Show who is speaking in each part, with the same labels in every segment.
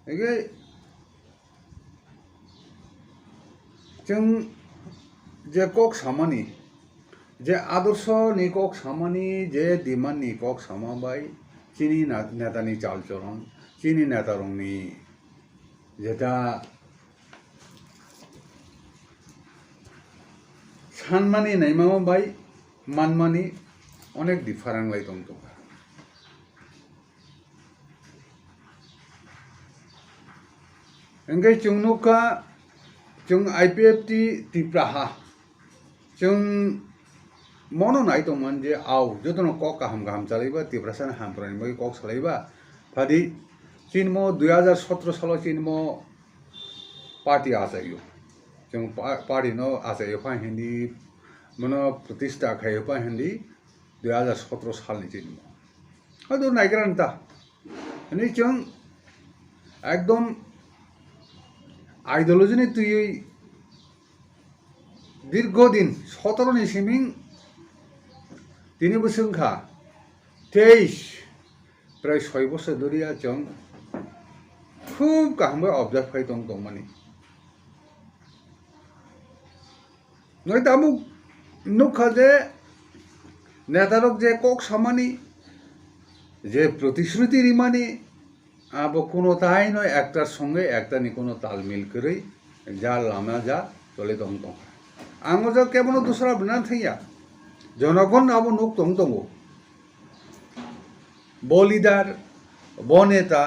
Speaker 1: एगे जों जे कक सामानि जे आदर्श नि कक सामानि जे डिमान्ड नि कक सामाबाय चीनी नेतानि चालचलन चीनी नेतारंनि जेटा सानमानि नायमाबाय मानमानि अनेक डिफारेंट लाई दं दं एंगे जों नुका जों आईपीएफटी तिप्राहा जों मनो नाय दंमोन जे आव जदनो कक गाहाम गाहाम चालायबा तिप्रासान हामप्रानि बै कक सालायबा फादि चिनमो 2017 सालाव चिनमो पार्टी आजायो जों पार्टी नो आजायो फा हिंदी मनो प्रतिष्ठा खायो फा हिंदी 2017 सालनि चिनमो हदो नायग्रानता अनि जों एकदम आइडियोलॉजी ने तुई दीर्घदिन 17 नि सिमिं 3 बोसोरखा 23 प्राय 6 बोसोर धरिया जों खूब गाहामै अबजार्भ खाय दं माने नय दाबु नुखा जे नेतारक जे कक सामानि जे प्रतिश्रुति रिमानि आबो कोनो ताई नय एकटार संगे एकटानि कोनो तालमिल करै जा लामा जा चले दं आंगो जा केबल दूसरा बना थैया जनगण आबो नुक दं ब लिडार ब नेता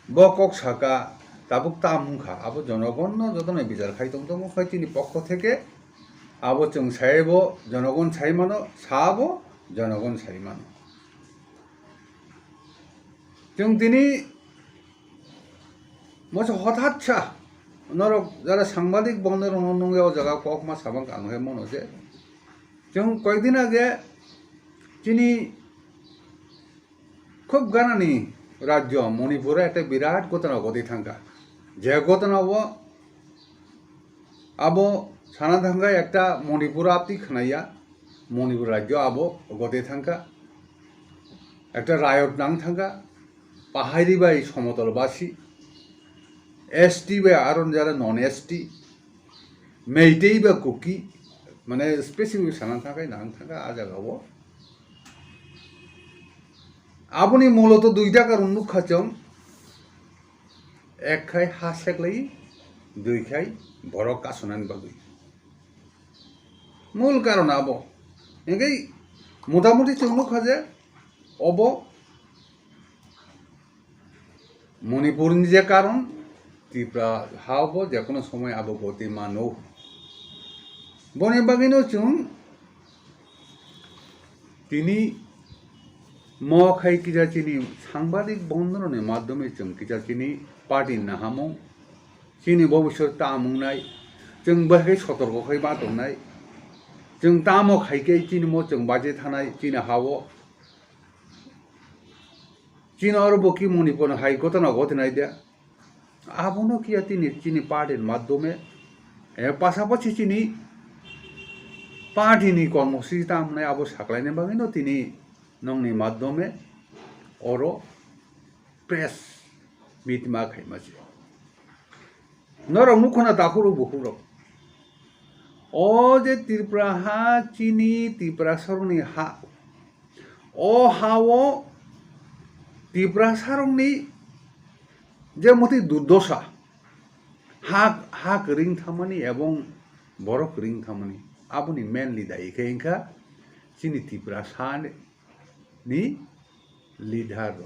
Speaker 1: ब कक साका ताबुक तामुखा आबो जनगण जतन बिचार खाय दं खायतिनि पक्ष थेके आबो जों सायबो जनगण सायमानो साबो जनगण सायमानो जों दिनै मस हठाৎ सा नरक जरा सांबादिक बंदर नंगेव जगह कक मा साबां कानुहे मनोसे जों कयदिन आगे चिनी खूब गानानि राज्य मणिपुर एक बिराट घटना घटे थांगा जे घटना आबो साना थांगा एक मणिपुर आपति खनाया मणिपुर राज्य आबो घटे थांगा एक रायट नांग थांगा पाहाड़ी बाई समतलबासी एसटी बा आरन जरा नन एसटी मेइटेई बा कुकी माने स्पेसिफिक साना थाखाय नांग थांगा आ जागावो आबुनि मूलत दुईटा कारण नुखा जों एक खाय हा सेकलाई दुई खाय भरक कासनानि बागै मूल कारण आबो एंगे मोटामुटी जों नुखा जे अबो मणिपुरनि जे कारण त्रिपुरा हावबो जेकोनो समय आबो गति मानो बने बागैनो जों तिनी म खाय किजा चिनी सांबादिक बंधननि माध्यमे जों किजा चिनी पार्टी नाहामो चिनी भविष्य तामुंनाय जों बाहाय सतर्क खाय बादनाय जों तामो खायके चिनी मो जों बाजे थानाय चिनी हावो चीन और बकी मणिपुर हाई घटना घटनाय दे आबनो किया तिनी चीनी पार्टी माध्यमे पाशापाशि चीनी पार्टी नि कर्मसूची तामनाय आबो साकलायने बागैनो तिनी नंनि माध्यमे अरो प्रेस मीट मा खायमासे नरक नुखना दाखुरु बहुरो ओ जे त्रिपुरा हा चीनी त्रिपुरा सरनि हा ओ हावो त्रिपुरा सारंनि जे मति दुर्दशा हा करिं थामानि एवं बर करिं थामानि आबुनि मेनलि दायिखै इंखा चिनि त्रिपुरा सानि लिडार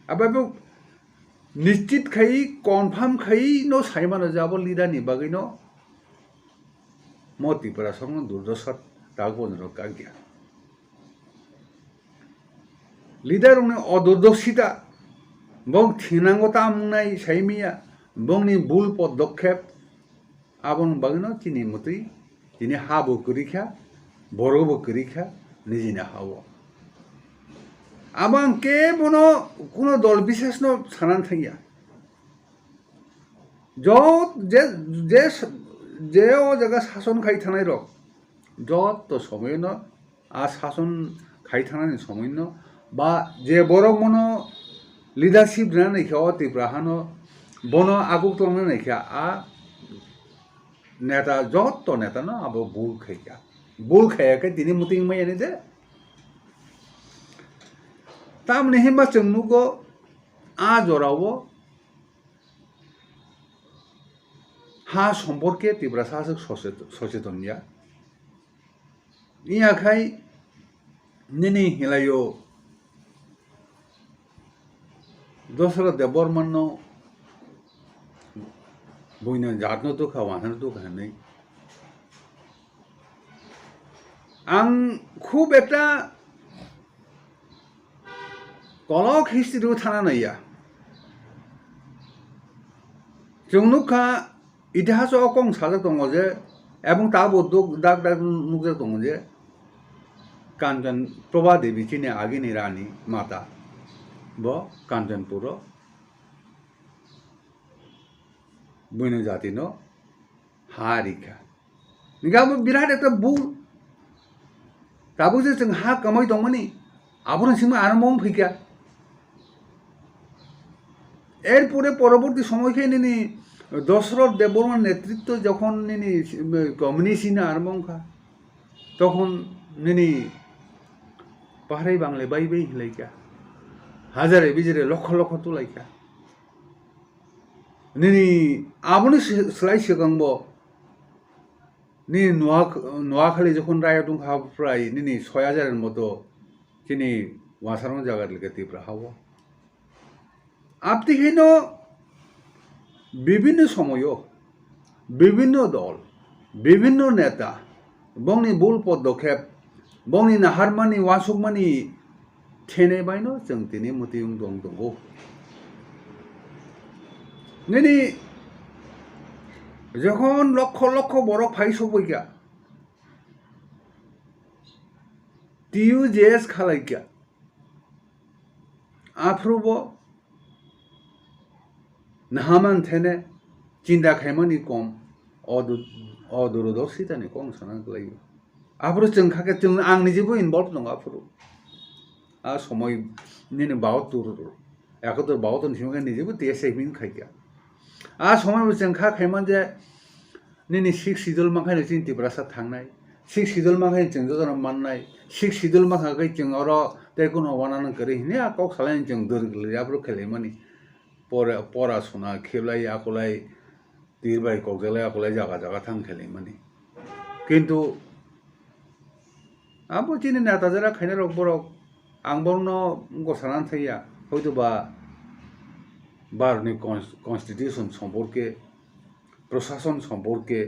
Speaker 1: आबाबो निश्चित खाई कन्फार्म खाई नो साइमानो जाबो लिडार नि बागैनो म त्रिपुरा सरंनि दुर्दशा दागबनरो कागिया लिडार अदूरदर्शिता बं थिनांगो तामुंनाय साइमिया बंनि बुल पदक्षेप आबन बागैनो चिनी मतै चिनी हाबो करिखा बरबो करिखा निजिना हावो आबां के बनो कोनो दल विशेष न सानान थांया जत जे जे जे ओ जगह शासन खाय थानाय रक जत समय न आ शासन खाय थानाय समय न बा जे बरक मनो लिडारशिप जानानै खाव त्रिपुरा हानो bono aguk tong na kya a neta jot to neta no abo bul khaya ke tini muting mai ani de tam ne himba chungnu go a jorawo ha সম্পর্কে তীব্র শাসক সচেতন ইয়া ইয়া খাই নিনি হিলাইও দশরথ দেববর্মন বইন জাতনো তো খাওয়ানো তো খানে আং খুব একটা কলক হিস্ট্রিও থানা নাইয়া जोंनुखा इतिहास कम साजा दङ जे एबं ताबो दाग नुजा दङ जे कांचन प्रभा देवी चिनि आगिनि रानी माता ब कांचनपुर बुइन जातिनो हारिखा निगाबो बिराट एकटा बुल ताबो जे जों हा कमाय दंमोनि आबुन सिमा आरम्भ फैका एरपरे परवर्ती समय निनी दशरथ देवबर्मन नेतृत्व যখন নিনি কমিউনিস্ট আরম্ভখা তখন নিনি পাহাড়ি বাংলা বাই হিলাইকা হাজারে বিজরে লক্ষ লক্ষ তুলাইকা নিনি আবনি সেলাই সেগাংব নিনি নোয়াখালী যখন রায় দংখা প্রায় নিনি 6000 এর মতো চিনি ওয়াসারং জায়গার লেগে তীব্র হাওয়া আপনি কেন বিভিন্ন সময় বিভিন্ন দল বিভিন্ন নেতা বংনি বুল পদক্ষেপ বংনি নাহারমানি ওয়াসুকমানি ঠেনে বাইনো जों তিনি মতিউং দং দঙ্গো নিনি যখন লক্ষ লক্ষ বড় ফাইসো বইকা টিউ JS খালাইকা আফ্রুব nahaman thene cinda khaimani kom odurudorsi tani kong sana glai apro जों khake जों आं निजेबो इनभल्व दं apro आ समय निने 72 71 सिमगा निजेबो देसेमिन खाइया आ समय जों खा खाइमान जे निने 6 सिदुल माखाय जों तिब्रासा थांनाय 6 सिदुल माखाय जों जजन माननाय 6 सिदुल माखाय जों अरो तेकुनो वानान करे हिने आ कक सालाय जों दोरगले apro खेलेमानि পড়াশোনা খেলাই আকলাই তীরবাই কগজালাই আকলাই জায়গা জায়গা থাং খেলে মানে কিন্তু আবো চিনি নেতা যারা খাইনা রক বরক আং বর্ণ গসানান থাইয়া হয়তো বা ভারতনি কনস্টিটিউশন সম্পর্কে প্রশাসন সম্পর্কে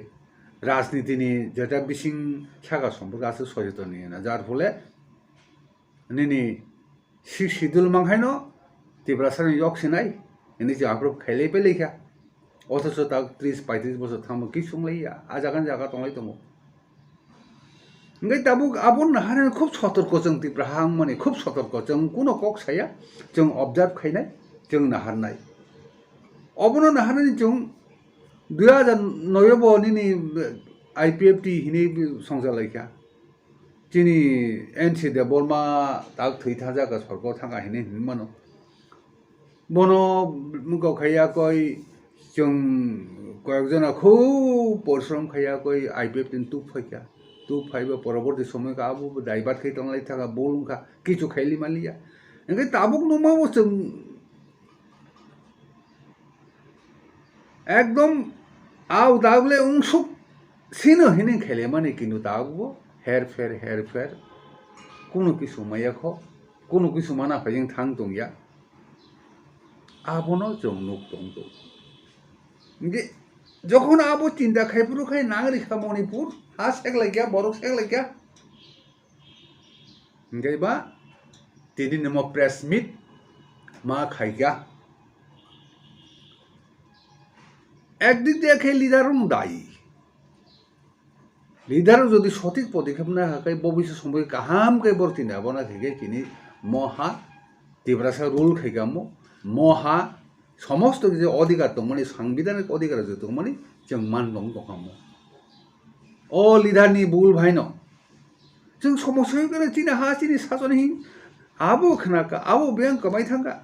Speaker 1: রাজনীতিনি যেটা বিশিং শাখা সম্পর্কে আছে সচেতন নিয়ে না যার ফলে নিনি schedule মাংহাইনো তীব্রাসানি ইয়কসিনাই ini je apro khele pe lekha othocho ta 30-35 বছর থামো কি সংলাইয়া আজাগান জায়গা তংলাই দমো ngai tabuk abun naharan খুব সতর্ক जों তিব্রাহাং মানে খুব সতর্ক जों কোনো কক ছায়া जों অবজার্ভ খাইনাই जों নাহারনাই অবন নাহারনি जों 2009 বনিনি আইপিএফটি হিনি সংজালাইখা চিনি এনসি দেববর্মা তাক থৈথা জায়গা সরকার থাকা হিনি হিনমানো বনো মুখ খাইয়া কই जों কয়েকজনা খুব পরিশ্রম খাইয়া কই আইপিএফ তিন টু ফাইকা টু ফাইবা পরবর্তী সময় আবু দাইবাত খাই তংলাই থাকা বলুংখা কিছু খাইলি মালিয়া এঙ্গে তাবুক নমাবো जों একদম আউ দাগলে উংসুক সিনো হিনে খেলে মানে কিন্তু তাগবো হেরফের কোনো কিছু মাইয়াখ কোনো কিছু মানা ফাইজিং থাং দংয়া আবনো जों নুক দংতো যখন আবো চিন্তা খাইপুরু খাই নাগরিকা মণিপুর হা সেগলাইকা বরক সেগলাইকা গাইবা তিনি নম প্রেস মিট মা খাইকা একদিক দিয়ে খাই লিডারও দায়ী লিডারও যদি সঠিক পদক্ষেপ না হাকাই ভবিষ্যৎ সম্পর্কে কাহাম কাই বর্তি না বনা থেকে তিনি মহা তিব্রাসা রুল খাইকামো মহা সমস্ত যে অধিকার তো মানে সাংবিধানিক অধিকার যে তো মানে जों मान दं दखामो अ लिडारनि बुल भाइनो जों समस्या गरे चिना हा चिनि सासन हि आबो खनाका आबो बेंक कमाय थांगा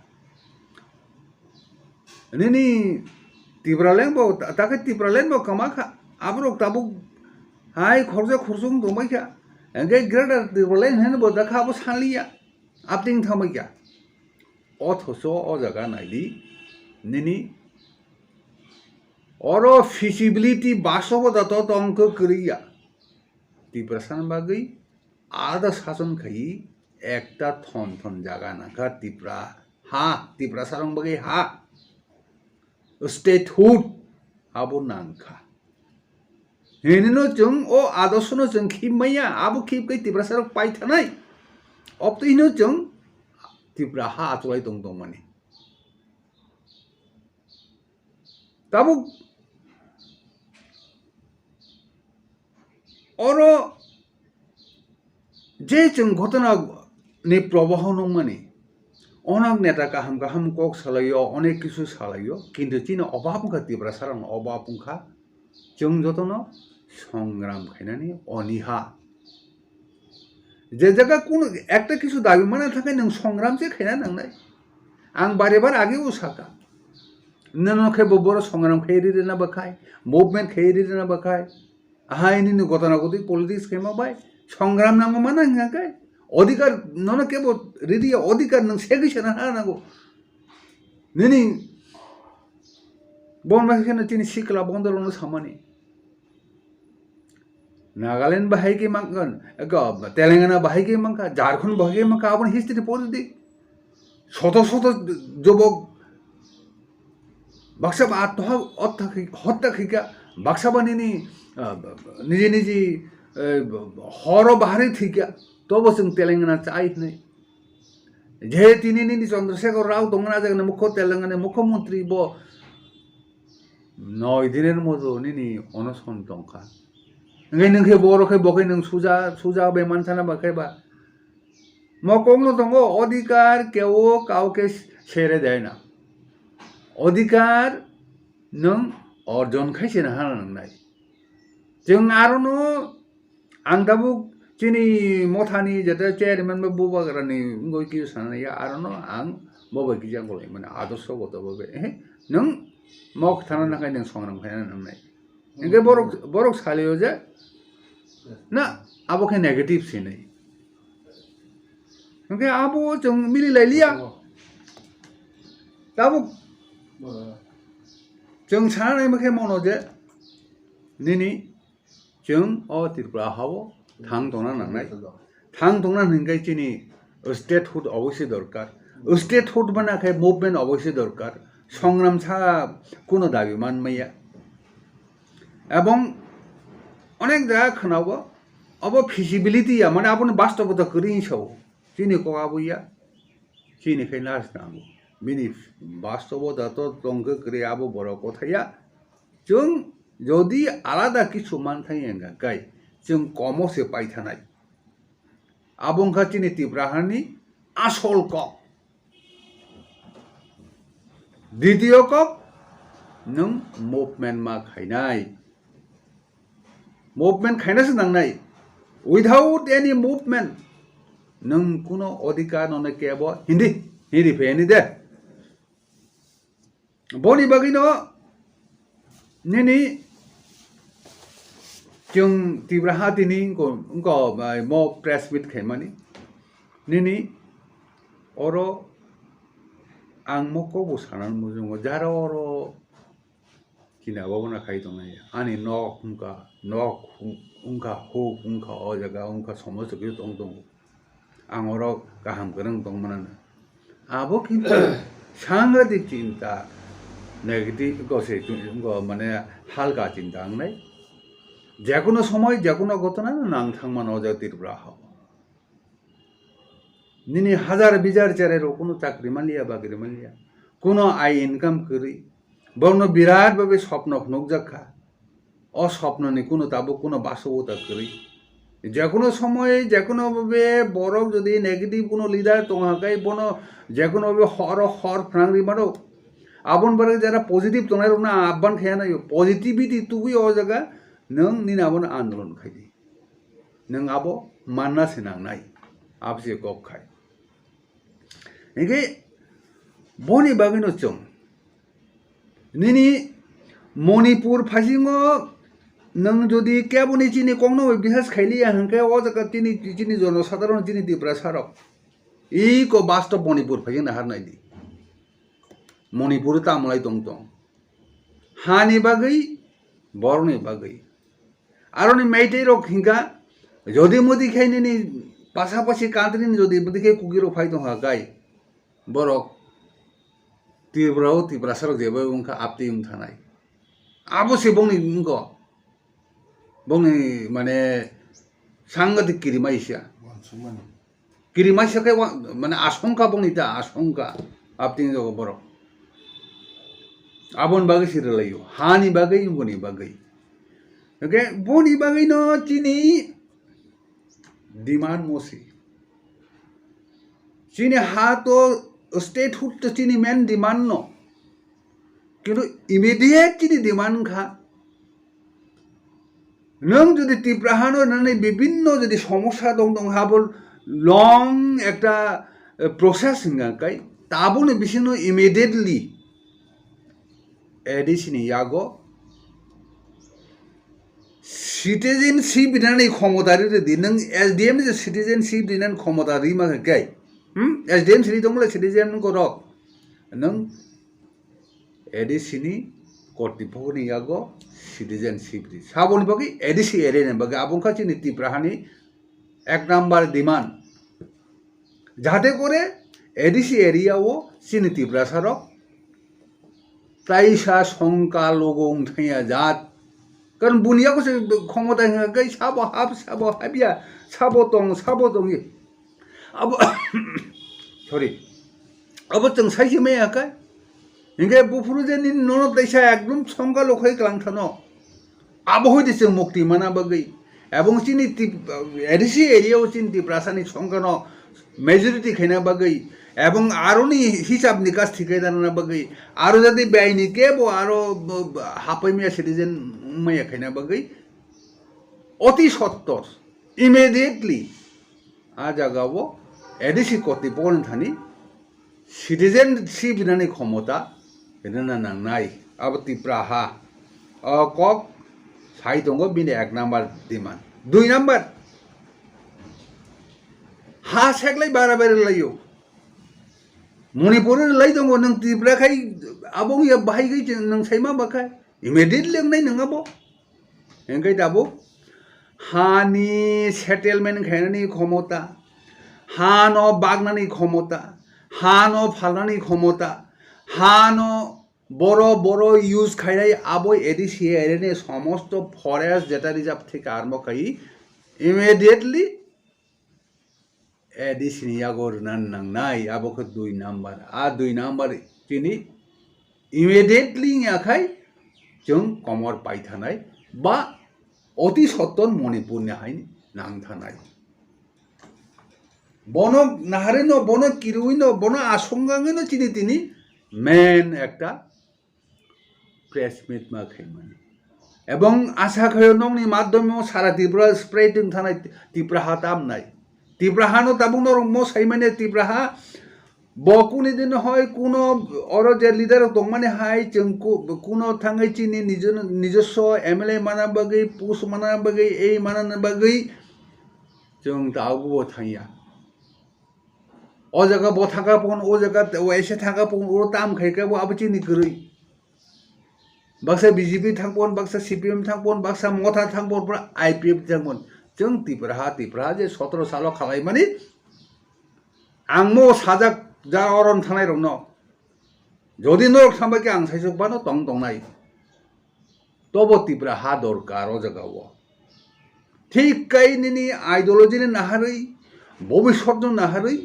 Speaker 1: नेनि Tibra lengbo take tibra lengbo kamaka abrok tabuk hai khorjung domai kya engge greater tibra len hen bo dakha bo sanliya apting thamai kya othoso o jaga naili nini oro feasibility basobo dato tongko kriya tibra san bagai ada শাসন খাই একটা থন জায়গা নাখা ত্রিপুরা হা ত্রিপুরা সারং বাকি হা statehood আবো নাংখা হেনিনো जों ও আদর্শনো जों খিমাইয়া আবো খিবকৈ ত্রিপুরা সারং পাই থানাই অপতিনো जों ত্রিপুরা হা আচলাই দং মানে তাবো অরো जे जों घटना नि प्रवाह नंमानि अनेक नेता गाहाम कक सालायो अनेक किसु सालायो किन्तु चिन अभाब का तीव्र सारं अभाब उनखा जों जतन संग्राम खाइनानि अनिहा जे जगह कुन एकटा किसु दाबि माने थाखाय नों संग्राम से खाइना नांनाय आं बारे बार आगे उसाका ननखे बबर संग्राम खाइरि ना बखाय मुभमेन्ट खाइरि ना बखाय आहायनि घटना गति पॉलिटिक्स केमा बाय সংগ্রাম নাঙ্গো মানা হিঙ্গাকাই অধিকার নন কেবল রিদি অধিকার নং সেগিছে না নাঙ্গো নিনি বনবাসীখানে তিনি শিকলা বন্দরন সামানি নাগাল্যান্ড বাহাইকে মাঙ্গন তেলেঙ্গানা বাহাইকে মাঙ্কা ঝাড়খণ্ড বাহাইকে মাঙ্কা আপন হিস্ট্রি পড়ে দিক শত শত যুবক বাক্সাবা হত্যা খিকা বাক্সাবা নিনি নিজে নিজে हरो बाहरी थी क्या तो बस तेलंगाना चाहिए नहीं जे तीनी नी चंद्रशेखर राव दंगना जगह मुख्य तेलंगाना मुख्यमंत्री बो 9 दिनेर मजो नी अनशन दंखा नंगे बरखे बके नों सुजा बेमान थाना बखेबा मकंगनो दंगो अधिकार केव काउके सेरे देना अधिकार नों अर्जन खाइसे ना नांनाय जों आरोनो आं दाबो चिनी मथानि जेते चेयारमेन बा बुबाग्रानि गय कि साननाया आरोनो आं बबे गिजा गलाय माने आदर्श गतबे नों मक थाना नाखाय नों संग्राम खायना नांनाय इंगे बरक सालियो जे ना आबोखे नेगेटिभ सिनै इंगे आबो जों मिलिलायलिया दाबो जों साननाय मखे मनो जे निनि जों त्रिपुरा हाव थां दंना नांनाय थां दंना हिंगाय चिनी स्टेटहुड अवश्य दरकार स्टेटहुड बनाखे मुभमेन्ट अवश्य दरकार संग्राम सा कोनो दाबि मानमाया एवं अनेक जायगा खोनाबो अब फिजिबिलिटी माने आपन वास्तवता करिन साव चिनी कआबुया चिनी खाय लास नांगौ बिनि वास्तवता तो दंगो करि आबो बर कथाया जों যদি আলাদা কিছু মানথাইঙ্গা গাই जों कमसे पाइथानाय आबंखा चिनि ত্রিপুরাহানি আসল কক দ্বিতীয় কক नों मुभमेन्ट मा खाइनाय मुभमेन्ट खाइनासो नांनाय उइदाउट एनी मुभमेन्ट नों कुनो अधिकार नने केबो हिन्दी फेनि दे बनि बागिनो निनि जों त्रिपुरा दिनै उनको म प्रेस मिट खाइमानि निनि अरो आं मको बसानान मुजुंगो जारो अरो किनाबो ना खाइ दंनाय आनि नक उनका हो उनका अ जगह उनका समस्त के दं आं अरो गाहाम गोरों दंमोनानो आबो कि सांघातिक चिंता नेगेटिव गसे माने हालका चिंता आंनाय जेकोनो समय जेकोनो घटना नांथांमान अजा त्रिपुरा हाव निनि हजार बिजार चेरेरो कोनो चाकरी मानलिया बाकरी मानलिया कोनो आय इनकाम करी बरनो बिराट भाबे स्वप्न नुकजाखा अ स्वप्ननि कोनो ताबो कोनो बास्तवता करी जेकोनो समय जेकोनो भाबे बरक जदि नेगेटिव कोनो लिडार तंगाकाय बनो जेकोनो भाबे हर फ्रांगरि मारो आबन बारे जरा पजिटिभ तंनाय रना आबान खायाना पजिटिविटी तुबि अ जगह नों निनाबन आंदोलन खायदि नों आबो मानना सिनांनाय आपसे कब खाय इनके बनि बागिनो जों निनि मणिपुर फाइसिङो नों जुदि केबनि चिनि कंनो बिहास खाइलिया हंके ओ जका चिनि चिनि जनसाधारण चिनि तिब्रा सारक ई को वास्तव मणिपुर फाइसिङ नाहार नाइदि मणिपुर तामलाई तंग तंग हानि बागै बरनि बागै आरो नि मेइटेइ रक हिंगा যদি মদি খাইনি পাশাপাশি কাঁদরিনি যদি মদিকে কুকিরো ফাই দং গাই বরক তিব্রাও তিব্রা সারক যেবে উনকা আপতি উন থানাই আবশ্যই বংনি উনক বংনি মানে সাংঘাতিক কিরিমাইসা মানে আশঙ্কা বংনিতা আশঙ্কা আপতি জগ বরক আবন বাগै সিরলাইও হানি বাগै উনগনি বাগै ओके बनि बागै न चिनि डिमांड मोसी चिनि हा तो स्टेटहुड तो चिनि मेन डिमांड न किन्तु इमिडिएट चिनि डिमांड खा नों जुदि तिब्राहानो नानै विभिन्न जुदि समस्या दं दं हाबल लং एकटा प्रसेस हिंगाकाय ताबोनो बिसिनो इमिडिएटली एडिसिनि यागो সিটিজেনশিপ দিনাनै ক্ষমতাरि রেদি नों एसडीएम जे सिटीजनशिप दिनानै क्षमतारि मा गाय एसडीएम सिरि दंले सिटीजन को रक नों एडिसिनि कर्तृपक्षनि यागो सिटीजनशिप दि साबनि बागै एडिसि एरेने बागै आबंखा चिनि तिब्राहानि एक नाम्बार डिमांड जाहाथे करे एडिसि एरियाओ चिनि तिब्रा सारक ताइसा संका लगों थैया जात कारण बुनिया को से क्षमता है गई साबो हाबिया साबो दं ये अब सॉरी अब जों साइसे में आका इनके बुफुरु जे नि नन दैसा एकदम संगा लखै क्लांथानो अब होइदि जों मुक्ति माना बगै एबं चिनि एडिसि एरियाव चिनि तिब्रासानि संगानो मेजरिटी खैना बगै एबं आरोनि हिसाब निकास थिकै दाना बगै आरो जदि बेआइनि केबो आरो हापैमिया सिटिजन मैया खैना बगै अति सत्तर इमिडिएटली आ जागावो एडिसि कर्तृपक्षनि थानि सिटीजनशिप दिनानै क्षमता बिदिनो नांनाय अब तिब्राहा कक साइ दङ बिनि एक नाम्बार डिमान्ड दुई नाम्बार हा सेकलाय बारा लायो मणिपुर लाई दङ नों तिब्राखाय आबं या बाहायगै नों साइमा बाखाय इमिडिएट लेंनाय नङाबो एंगाय दाबो हानि सेटेलमेन्ट खायनानि क्षमता हानो बागनानि क्षमता हानो फालनानि क्षमता हानो बड़ यूज खायनाय आबो एडिसि एरियानि समस्त फरेस्ट जेटा रिजार्व থেকে आरम्भ खाय इमिडिएटली एडिसिनि यागोर नांनाय आबोखौ दुई नाम्बार आ दुई नाम्बार चिनि इमिडिएटली आखाय जों कमर पाइथानाय बा अति सत्तर मणिपुरनि हाय नांथानाय बन नाहारेनो बन किरुइनो बन आशंकाङैनो चिनि तिनि मेन एकटा प्रेस मिट मा खायमानि एबं आशा खयनंनि माध्यमेव सारा त्रिपुरा स्प्रेडिं थानाय तिब्राहा तामनाय तिब्राहानो ताबुनो रंमो साइमाने तिब्राहा बकुनि दिन হয় কোনো অর যে লিডার দংমানে হাই जोंको কোনো थाङै चिनि নিজস্ব एमएलए माना बागै पुस माना बागै এই माना बागै जों दाबो थाया ओ जगह ब थाका पन ओ जगह एसे थाका पन ओ ताम खायकाबो आबो चिनि गरै बाक्सा बीजेपी थांपन बाक्सा सीपीएम थांपन बाक्सा मथा थांपन आईपीएफ थांपन जों तिब्राहा जे 17 सालाव खालाय माने आंमो साजाक जा अरन थानाय रंन जदि नरक थांबाके आं साइसकबानो दंनाय तब तिब्राहा दरकार ओ जगाव ठीक कायनि आइडियोलॉजी नाहारै भबिष्यत नाहारै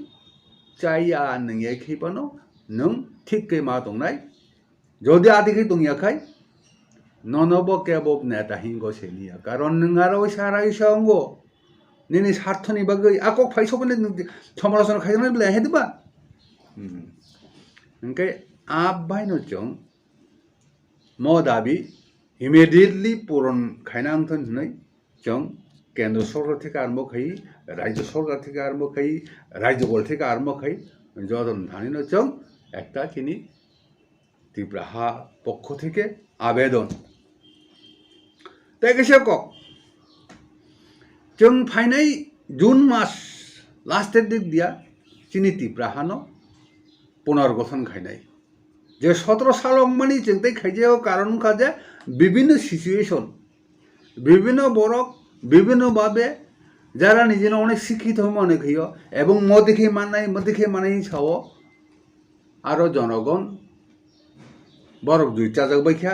Speaker 1: चाइया नोंया खैबानो नों ठीक कै मा दंनाय जदि आदिकै दंयाखाय ननब केबब नेता हिंगो सेनिया कारण नोंगारो सारा इसांगो निनि स्वार्थनि बागै आकक फाइसबने समालोचना खायनाय बिलाय हेदबा ओंखाय आबायनो जों म दाबि इमिडिएटली पूरण खायनांथोन होननाय जों केंद्र सरकार থেকে आरम्भ खाय राज्य सरकार থেকে आरम्भ खाय राज्य बल থেকে आरम्भ खाय जदन थानिनो जों एकटा खिनि ত্রিপুরা পক্ষ থেকে আবেদন তাই গেছে কক जों फाइनाय जून मास लास्टेर दिक दिया चिनी ত্রিপুরানো पुनर्गठन खाइनाय जे 17 साल मानी जों तै खाइजेও कारण काजे विभिन्न सिचुएशन विभिन्न बरक विभिन्न भावे যারা নিজেরা অনেক শিক্ষিত মনে হইয় এবং মদিখে মানাই ছাও আরো জনগণ বরক দুইটা জাগবাইখা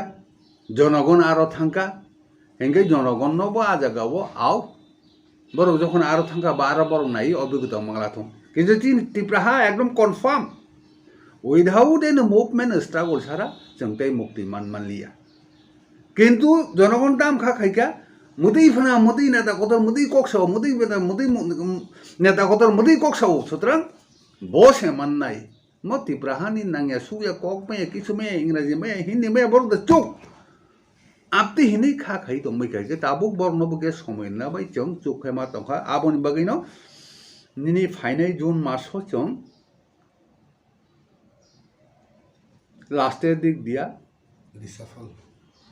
Speaker 1: জনগণ আরো থাঙ্কা হেঙ্গে জনগণ নব আজাগাও আও বরক যখন আরো থাঙ্কা বা আরো বরক নাই অভিজ্ঞতা মাংলাথম কিন্তু ত্রিপুরা একদম confirm without any movement struggle ছাড়া जों তাই মুক্তি মানলিয়া কিন্তু জনগণ দাম খাইকা मुदी फना मुदी नेता कोतर मुदी कोक्साव मुदी नेता कोतर मुदी कोक्साव सुतरां बस है माननाय म ত্রিপুরানি नांगिया सुया कोक में किछु में इंग्रजी में हिंदी में बरक द चुक आपति हिनी खा खाइ तो मै खाइ ताबुक बरनबो के समय ना बाय जों चुक खेमा तखा आबनि बगैनो निनि फाइनाय जून मासो जों लास्टेर दिक दिया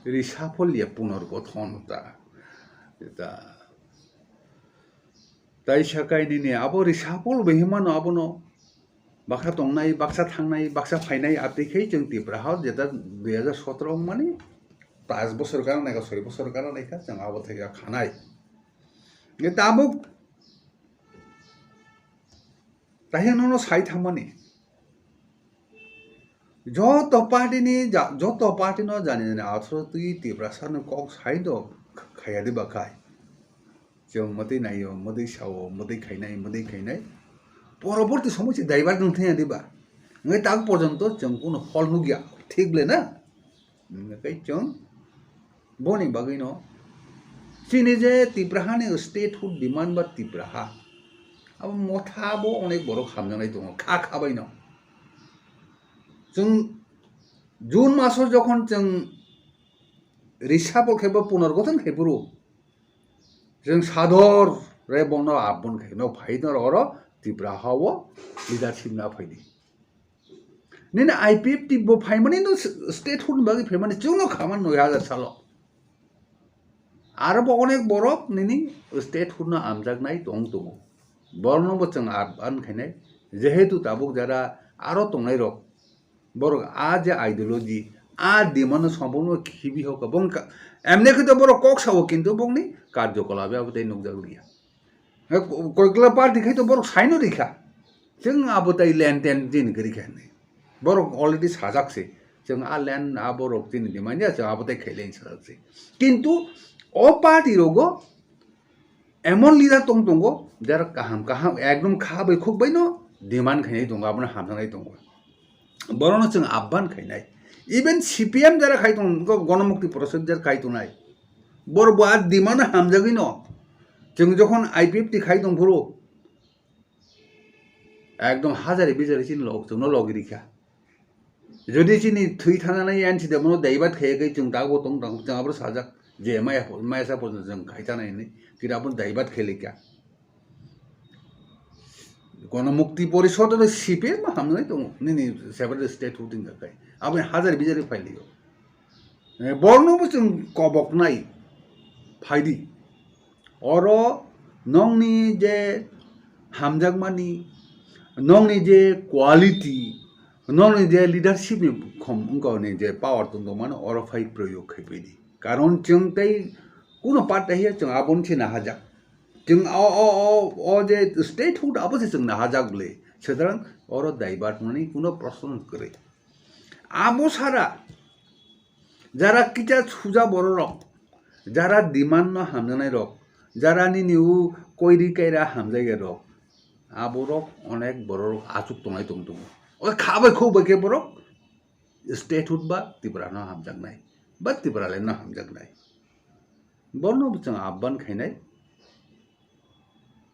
Speaker 1: रिसाफल लिया पुनर्गठनता ताई साकाय निने आबो रिसाफल बेहिमानो आबोनो बाक्सा तंनाय बाक्सा थांनाय बाक्सा फाइनाय आपदेखै जों त्रिपुरायाव जेता 2017 माने 5 বছর কারণ নাইকা 6 বছর কারণ নাইকা जों आबो थैगा खानाय ने ताबुक ताहिनो साइ थामानि যত পার্টিनो जाने आथ्रो तुई ত্রিপুরাসাनो कक साइदो खाया दिबा खाय जों मदै नायो मदै सावो मदै खाइनाय परवर्ती समय से दायबार नथाया दिबा नgai ताक पर्यन्त जों कोनो फल नुगिया ठीक ब्ले ना नgai जों बनि बागैनो चिनि जे त्रिपुरानि स्टेटहुड डिमान्ड बा त्रिपुरा अब मथाबो अनेक बर खामजानाय दङ खाबायनो जों जून मासो जखन जों रिसाफल खेबो पुनर्गठन खेबरो जों सादर रे बनो आबन खेनो फाइदर अर ত্রিপুরা हावो लिडारशिप ना फाइदि निने आईपीएफ टिबो फाइमानि नो स्टेट हुड बागै फेमानि जोंनो खामान 9000 सालो आरो अनेक बरक निनि स्टेट हुड ना आमजागनाय दं दङ बरनबो जों आबान खाइनाय जेहेतु ताबुक जारा आरो तंनाय रक बरक आ जे आइडियोलॉजी आ डिमान्ड सम्पूर्ण खिबि होक बं एमने खितो बरक कक सावो किन्तु बंनि कार्यकलापे आबोदै नुजागलिया कयकला पार्टी खै तो बरक साइनो दिखा जों आबोदै लैंड टेन दिन करिखा बरक अलरेडी साजाकसे जों आ लैंड आ बरक दिन दिमानिया जों आबोदै खैलेन साजाकसे किन्तु ओ पार्टी रोगो एमन लिडार दंगो जार काहाम एकदम खाबै खुबैनो डिमान्ड खैनाय दं आबोनो हामजानाय दं बरनो जों आबान खैनाय इवन सीपीएम जारा खाइ दं गणमुक्ति परिषद जार खाइ दंनाय बरबो आ डिमान्ड हामजागैनो जों जखन आईपीएफ टी खाइ दं भरो एकदम हाजारे बिजारे चिन लग जोंनो लगिरिखा जदि चिनि थै थानानै एनसी देमनो दैबात खैयाखै जों दागो दं जों आबो साजाक जे मायसा पर्यन्त जों खाइतानाय नै किराबो दैबात खैलेखा गणमुक्ति परिषद और सीपीएम हामनाय दं निनि सेपारेट स्टेट हुदिं गाय आबो हाजार बिजारे फाइलियो बरनबो जों कबकनाय फाइदि और नंनि जे हामजागमानि नंनि जे क्वालिटी नंनि जे लिडारशिप नि खम गावनि जे पावर दं माने और फाइ प्रयोग खैबैदि कारण जों तै कोनो पार्टी जों आबन थिना हाजा जों अ जे स्टेट हुड आबो जों ना हाजागले सुतरां और दायबात माने कोनो प्रश्न करे आबो सारा जारा किटा सुजा बर रक जारा डिमान्ड न हामजानाय रक जारा निउ कोइरि कायरा हामजाय रक आबो रक अनेक बर आचुक तंनाय दं दं ओ खाबाय खौबाय के बर स्टेट हुड बा त्रिपुरा न हामजागनाय बा त्रिपुराले न हामजागनाय बरनो जों आबान खाइनाय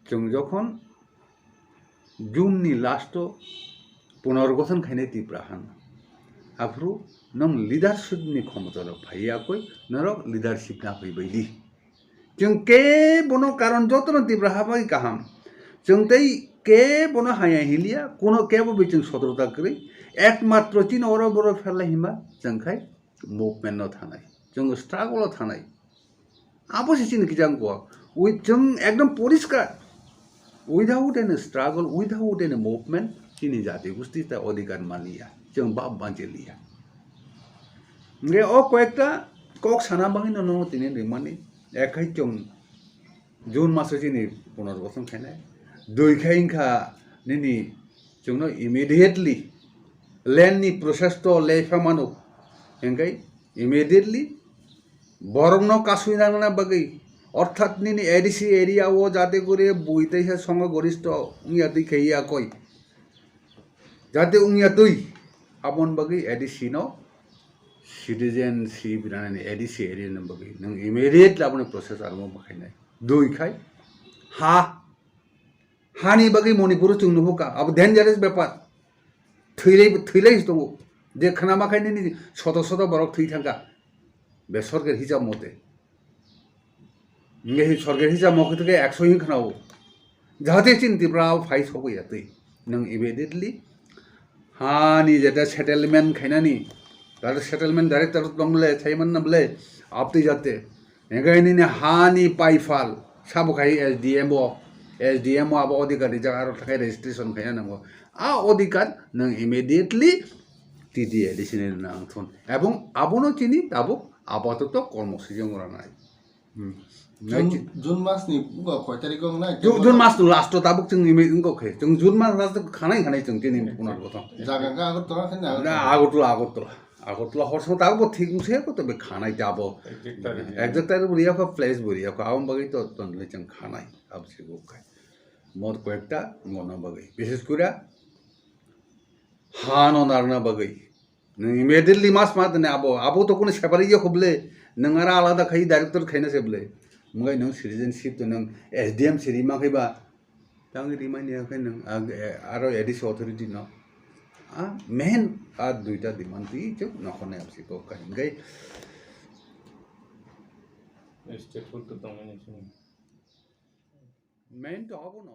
Speaker 1: जों जखन जूननि लास्ट पुनर्गठन खाइनाय त्रिपुराहान आफ्रु नों लिडारशिप नि क्षमता फाइयाखै नरक लिडारशिप ना फैबायदि जों के बनो कारण जतन त्रिपुरा बाय गाहाम जों तै के बनो हाया हिलिया कोनो केबो बिजों सदरता करै एकमात्र चिन अरो बरो फेरला हिमा जोंखाय मुभमेन्ट न थानाय जों स्ट्रागल थानाय आबो सिचिन किजां को जों एकदम परिष्कार without any struggle without any movement चिनि जाति गोष्ठी ता अधिकार मानिया जों बाप बांचेलिया नगे ओ कयेकटा কক साना बांगि न तिनि रिमानि एखाय जों जून मासो चिनि पुनर्गठन खायनाय दुइखाय इंखा निनि जोंनो इमिडिएटली लैंड नि प्रोसेस तो लेफामानो एंगाय इमिडिएटली बरंनो कासुइनांगना बगै अर्थात निनि एडीसी एरिया वो जाते करे बुइते से संग गरिष्ठ उंगिया दै खैया कय जाते उंगिया दै आबन बगै एडीसी नो सिटीजनशिप राने एडीसी एरिया न बगै नों इमिडिएट लाबने प्रोसेस आरमो बखायनाय दुइखाय हानि बगै मणिपुर चुंनो होका अब डेंजरस बेपार थैलाय दङ जे खानामाखायनो नि शत शत बरक थै थांगा बे सरकार हिसाब मते नगे सरकार हिसाब मते के 100 हिं खानाव जाहाथे चिन्तिब्रा फाइ सगैया तै नों इमिडिएटली हानि जेटा सेटलमेंट खायनानि दार सेटलमेंट डाइरेक्टर दंले थाइमन नबले आपति जाते एगायनि हानि पाइफाल साबखाय एसडीएम आबो अधिकारी जागार थाखाय रेजिस्ट्रेशन खायना नांगौ आ अधिकार नों इमिडिएटली टीडी एडिशनल नांथन एवं आबनो चिनि ताबो आपातत कर्मसूची रानाय
Speaker 2: जून मास नि कय तारिख ना
Speaker 1: जून मास लास्ट ताबो जों इमिडिएट खे जों जून मास लास्ट खानाय जों दिनै पुनर्गठन
Speaker 2: जागा आगरतला खाना
Speaker 1: आगरतला हरसो ताबो थिगसे को बे खानाय ताबो एग्जैक्ट तारिख बुरिया को प्लेस बुरिया को आम बगै तो तनले जों खानाय अब सिगो खाय मोर कयेकटा मना बगै विशेष कुरा हानो नारना बगै नों इमिडिएटली मास ने आबो तो कोनो सेपारेट खबले नों आरा आलादा खाय डाइरेक्टर खायना सेबले मगै नों सिटीजनशिप तो नों एसडीएम सिरि माखैबा तांग रिमाइनिया खाय नों आरो एडीसी अथॉरिटी न मेन आ दुइटा डिमांड ती जो नखने आपसि को खाय स्टेट फुल तो मेन तो आबो न